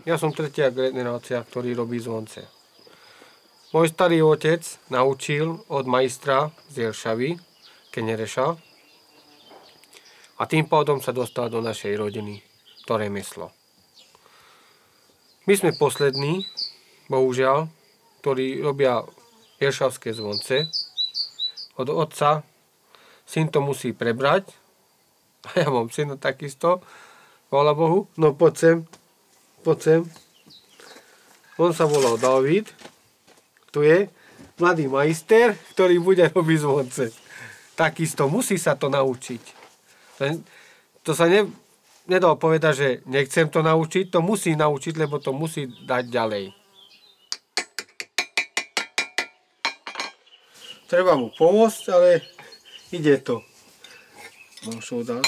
Ja som tretia generácia, ktorý robí zvonce. Môj starý otec naučil od majstra z Jelšavy, Kenereša, a tým pádom sa dostal do našej rodiny to remeslo. My sme poslední, bohužiaľ, ktorí robia jelšavské zvonce. Od otca syn to musí prebrať. A ja mám syna takisto, chvála Bohu. No poď sem. On sa volal David. Tu je mladý majster, ktorý bude robiť zvonce. Takisto musí sa to naučiť. To sa nedá povedať, že nechcem to naučiť, to musí naučiť, lebo to musí dať ďalej. Treba mu pomôcť, ale ide to. Mám čo dať.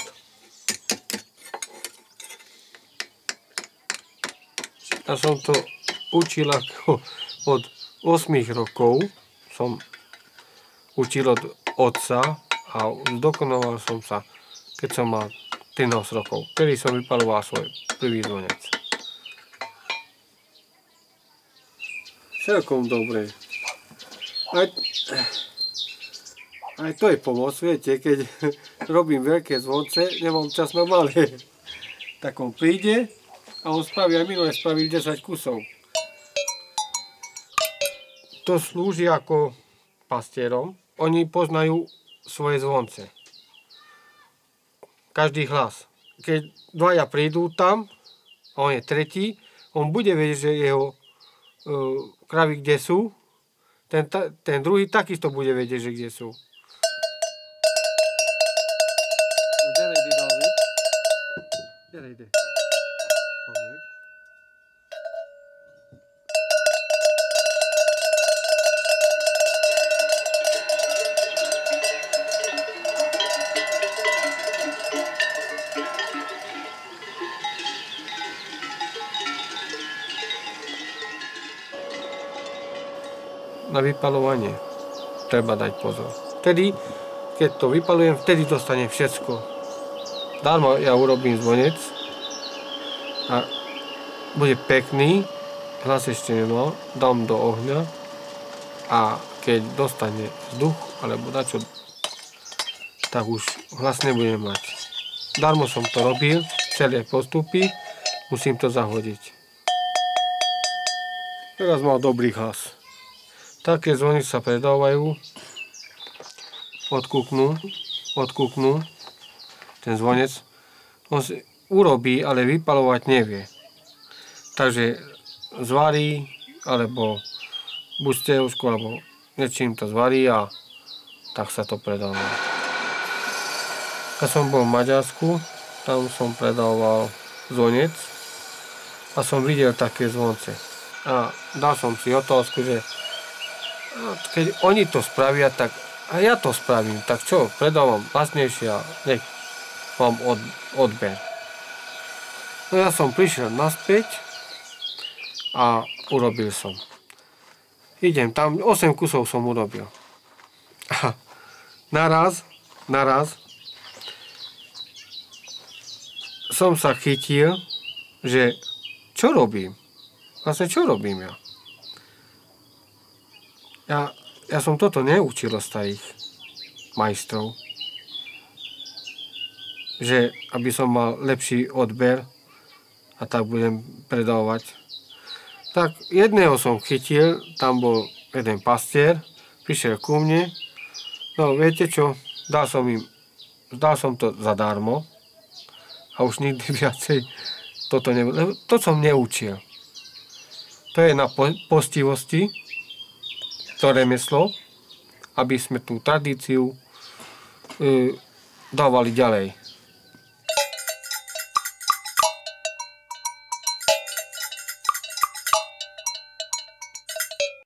Ja som to učil ako od 8 rokov. Som učil od otca a dokonoval som sa, keď som mal 13 rokov, kedy som vypaloval svoj prvý zvonec. Celkom dobre. Aj to je pomoc, viete, keď robím veľké zvonce, nemám čas na malé. Tak on príde a on spraví, aj minulé spravil 10 kusov. To slúži ako pastierom. Oni poznajú svoje zvonce. Každý hlas. Keď dvaja prídu tam, a on je tretí, on bude vedieť, že jeho kravy kde sú. Ten druhý takisto bude vedieť, že kde sú. Na vypaľovanie treba dať pozor. Vtedy, keď to vypaľujem, vtedy dostanem všetko. Darmo ja urobím zvonec a bude pekný, hlas ešte nemá, dám do ohňa a keď dostane vzduch alebo dačo, tak už hlas nebudem mať. Darmo som to robil, celé postupy, musím to zahodiť. Teraz mal dobrý hlas. Také zvony sa predávajú, odkúknú ten zvonec. On si urobí, ale vypaľovať nevie. Takže zvarí, alebo bustieusku, alebo niečím to zvarí a tak sa to predáva. Keď som bol v Maďarsku, tam som predával zvonec a som videl také zvonce. A dal som si otázku, že keď oni to spravia, tak a ja to spravím. Tak čo, predávam lacnejšie a nech mám odber. No ja som prišiel naspäť a urobil som. Idem, tam 8 kusov som urobil. A naraz som sa chytil, že čo robím? Vlastne čo robím ja? Ja som toto neučil od starých majstrov, že aby som mal lepší odber a tak budem predávať. Tak jedného som chytil, tam bol jeden pastier, prišiel ku mne, no viete čo, dal som to zadarmo a už nikdy viacej to som neučil. To je na postivosti, to remeslo, aby sme tú tradíciu dávali ďalej.